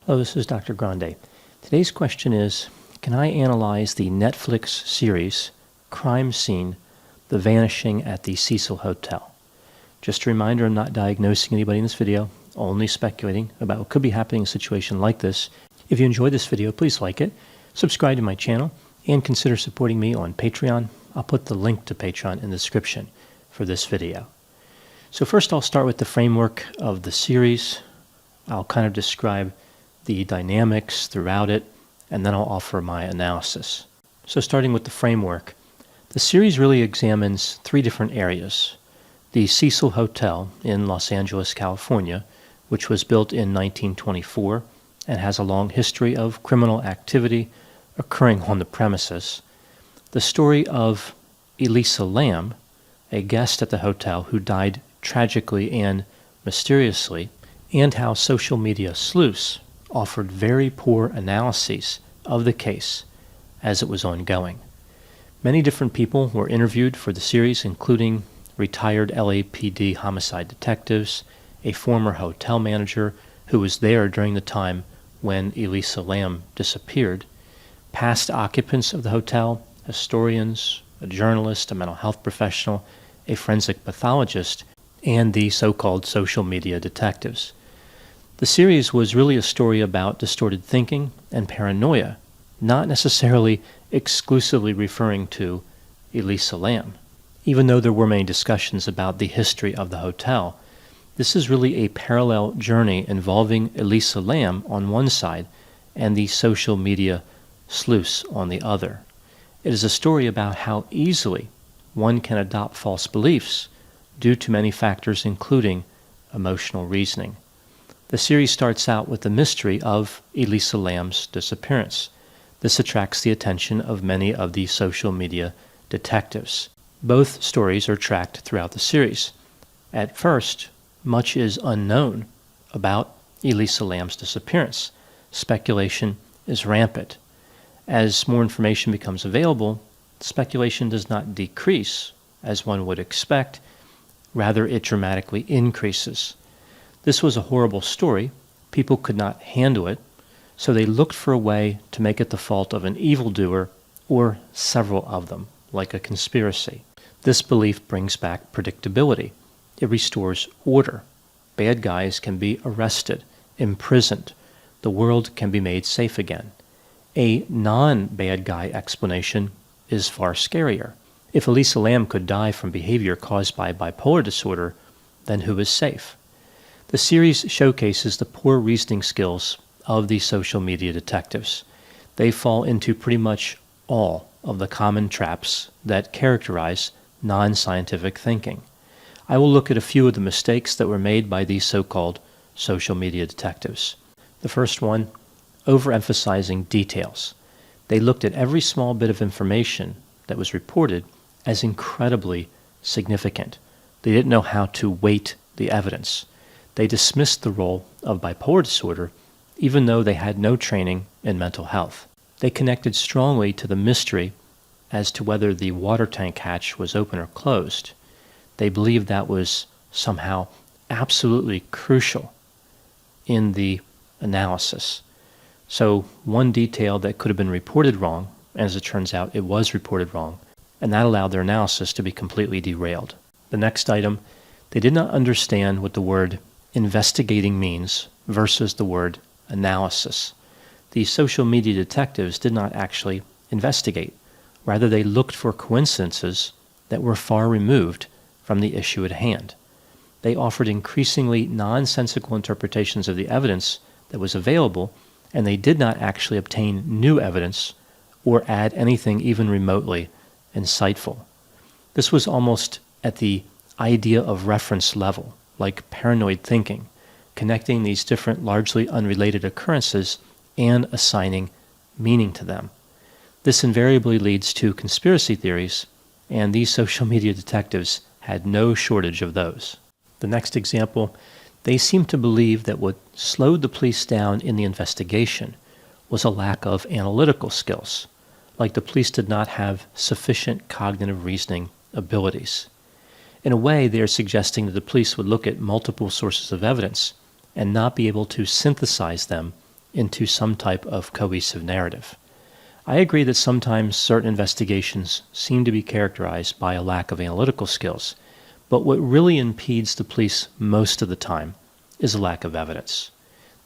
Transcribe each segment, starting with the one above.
Hello, this is Dr. Grande. Today's question is, can I analyze the Netflix series Crime Scene, The Vanishing at the Cecil Hotel? Just a reminder, I'm not diagnosing anybody in this video, only speculating about what could be happening in a situation like this. If you enjoyed this video, please like it, subscribe to my channel, and consider supporting me on Patreon. I'll put the link to Patreon in the description for this video. So first I'll start with the framework of the series. I'll kind of describe the dynamics throughout it, and then I'll offer my analysis. So starting with the framework, the series really examines three different areas. The Cecil Hotel in Los Angeles, California, which was built in 1924 and has a long history of criminal activity occurring on the premises. The story of Elisa Lam, a guest at the hotel who died tragically and mysteriously, and how social media sleuths offered very poor analyses of the case as it was ongoing. Many different people were interviewed for the series, including retired LAPD homicide detectives, a former hotel manager who was there during the time when Elisa Lam disappeared, past occupants of the hotel, historians, a journalist, a mental health professional, a forensic pathologist, and the so-called social media detectives. The series was really a story about distorted thinking and paranoia, not necessarily exclusively referring to Elisa Lam. Even though there were many discussions about the history of the hotel, this is really a parallel journey involving Elisa Lam on one side and the social media sleuths on the other. It is a story about how easily one can adopt false beliefs due to many factors, including emotional reasoning. The series starts out with the mystery of Elisa Lam's disappearance. This attracts the attention of many of the social media detectives. Both stories are tracked throughout the series. At first, much is unknown about Elisa Lam's disappearance. Speculation is rampant. As more information becomes available, speculation does not decrease, as one would expect. Rather, it dramatically increases. This was a horrible story. People could not handle it, so they looked for a way to make it the fault of an evildoer or several of them, like a conspiracy. This belief brings back predictability. It restores order. Bad guys can be arrested, imprisoned. The world can be made safe again. A non-bad guy explanation is far scarier. If Elisa Lam could die from behavior caused by bipolar disorder, then who is safe? The series showcases the poor reasoning skills of the social media detectives. They fall into pretty much all of the common traps that characterize non-scientific thinking. I will look at a few of the mistakes that were made by these so-called social media detectives. The first one, overemphasizing details. They looked at every small bit of information that was reported as incredibly significant. They didn't know how to weight the evidence. They dismissed the role of bipolar disorder even though they had no training in mental health. They connected strongly to the mystery as to whether the water tank hatch was open or closed. They believed that was somehow absolutely crucial in the analysis. So one detail that could have been reported wrong, and as it turns out it was reported wrong, and that allowed their analysis to be completely derailed. The next item, they did not understand what the word investigating means versus the word analysis. The social media detectives did not actually investigate. Rather, they looked for coincidences that were far removed from the issue at hand. They offered increasingly nonsensical interpretations of the evidence that was available, and they did not actually obtain new evidence or add anything even remotely insightful. This was almost at the idea of reference level, like paranoid thinking, connecting these different largely unrelated occurrences and assigning meaning to them. This invariably leads to conspiracy theories, and these social media detectives had no shortage of those. The next example, they seemed to believe that what slowed the police down in the investigation was a lack of analytical skills, like the police did not have sufficient cognitive reasoning abilities. In a way, they are suggesting that the police would look at multiple sources of evidence and not be able to synthesize them into some type of cohesive narrative. I agree that sometimes certain investigations seem to be characterized by a lack of analytical skills, but what really impedes the police most of the time is a lack of evidence.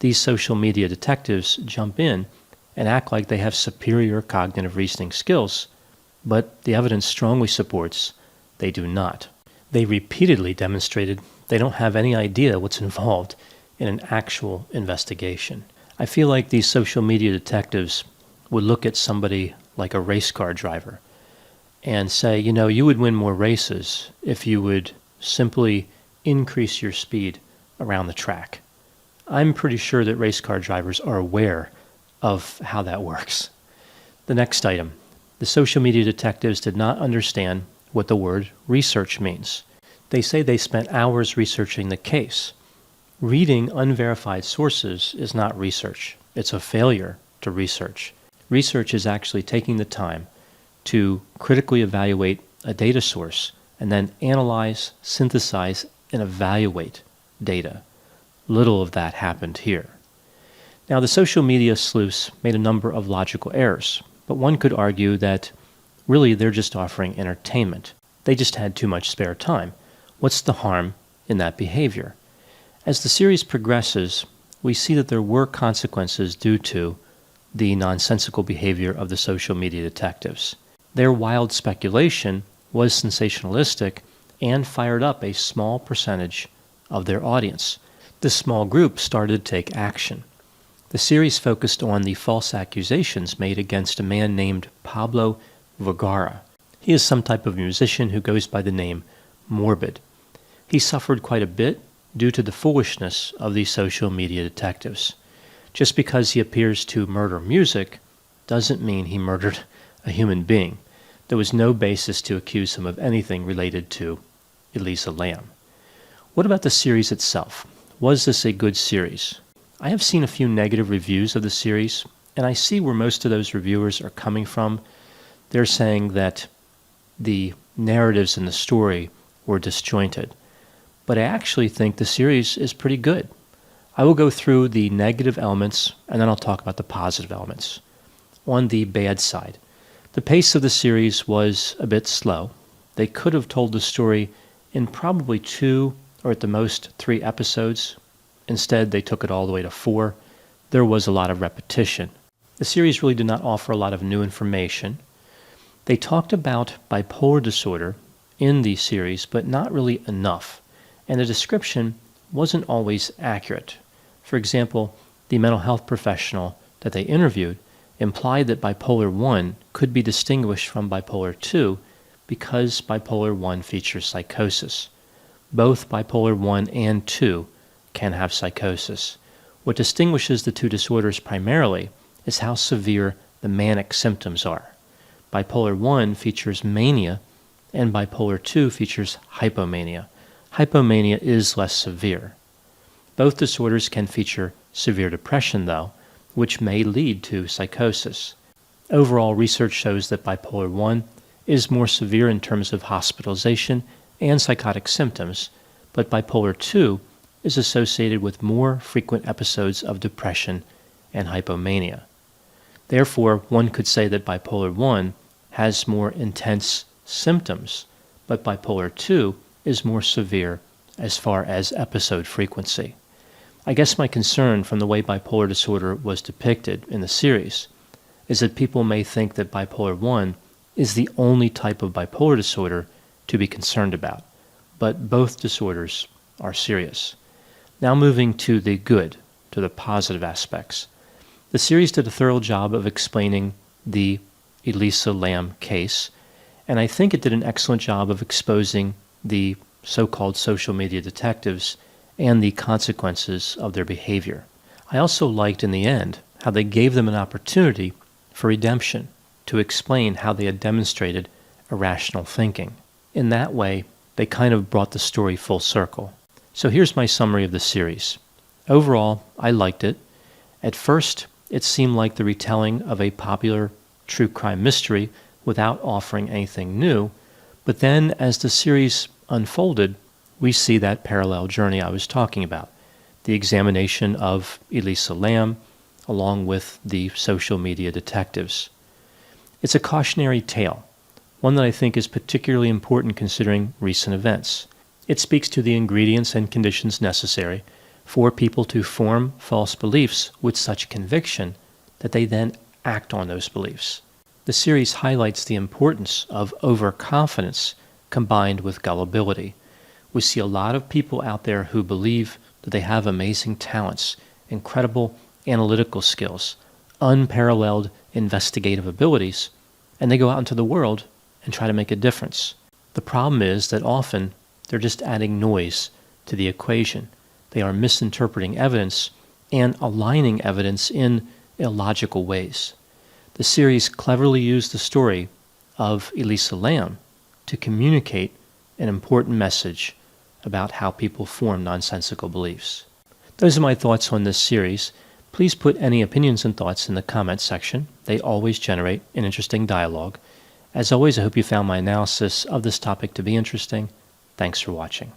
These social media detectives jump in and act like they have superior cognitive reasoning skills, but the evidence strongly supports they do not. They repeatedly demonstrated they don't have any idea what's involved in an actual investigation. I feel like these social media detectives would look at somebody like a race car driver and say, you would win more races if you would simply increase your speed around the track. I'm pretty sure that race car drivers are aware of how that works. The next item. The social media detectives did not understand what the word research means. They say they spent hours researching the case. Reading unverified sources is not research. It's a failure to research. Research is actually taking the time to critically evaluate a data source and then analyze, synthesize, and evaluate data. Little of that happened here. Now, the social media sleuths made a number of logical errors, but one could argue that really they're just offering entertainment. They just had too much spare time. What's the harm in that behavior? As the series progresses, we see that there were consequences due to the nonsensical behavior of the social media detectives. Their wild speculation was sensationalistic and fired up a small percentage of their audience. This small group started to take action. The series focused on the false accusations made against a man named Pablo Vergara. He is some type of musician who goes by the name Morbid. He suffered quite a bit due to the foolishness of these social media detectives. Just because he appears to murder music doesn't mean he murdered a human being. There was no basis to accuse him of anything related to Elisa Lam. What about the series itself? Was this a good series? I have seen a few negative reviews of the series, and I see where most of those reviewers are coming from. They're saying that the narratives in the story were disjointed. But I actually think the series is pretty good. I will go through the negative elements, and then I'll talk about the positive elements. On the bad side, the pace of the series was a bit slow. They could have told the story in probably 2 or at the most 3 episodes. Instead, they took it all the way to 4. There was a lot of repetition. The series really did not offer a lot of new information. They talked about bipolar disorder in the series, but not really enough. And the description wasn't always accurate. For example, the mental health professional that they interviewed implied that bipolar 1 could be distinguished from bipolar 2 because bipolar 1 features psychosis. Both bipolar 1 and 2 can have psychosis. What distinguishes the two disorders primarily is how severe the manic symptoms are. Bipolar 1 features mania, and bipolar 2 features hypomania. Hypomania is less severe. Both disorders can feature severe depression, though, which may lead to psychosis. Overall, research shows that bipolar 1 is more severe in terms of hospitalization and psychotic symptoms, but bipolar 2 is associated with more frequent episodes of depression and hypomania. Therefore, one could say that bipolar 1 has more intense symptoms, but bipolar 2 is more severe as far as episode frequency. I guess my concern from the way bipolar disorder was depicted in the series is that people may think that bipolar 1 is the only type of bipolar disorder to be concerned about, but both disorders are serious. Now moving to the good, to the positive aspects. The series did a thorough job of explaining the Elisa Lam case, and I think it did an excellent job of exposing the so-called social media detectives and the consequences of their behavior. I also liked in the end how they gave them an opportunity for redemption, to explain how they had demonstrated irrational thinking. In that way, they kind of brought the story full circle. So here's my summary of the series. Overall, I liked it. At first, it seemed like the retelling of a popular true crime mystery without offering anything new, but then as the series unfolded, we see that parallel journey I was talking about. The examination of Elisa Lam, along with the social media detectives. It's a cautionary tale, one that I think is particularly important considering recent events. It speaks to the ingredients and conditions necessary for people to form false beliefs with such conviction that they then act on those beliefs. The series highlights the importance of overconfidence combined with gullibility. We see a lot of people out there who believe that they have amazing talents, incredible analytical skills, unparalleled investigative abilities, and they go out into the world and try to make a difference. The problem is that often they're just adding noise to the equation. They are misinterpreting evidence and aligning evidence in illogical ways. The series cleverly used the story of Elisa Lam to communicate an important message about how people form nonsensical beliefs. Those are my thoughts on this series. Please put any opinions and thoughts in the comments section. They always generate an interesting dialogue. As always, I hope you found my analysis of this topic to be interesting. Thanks for watching.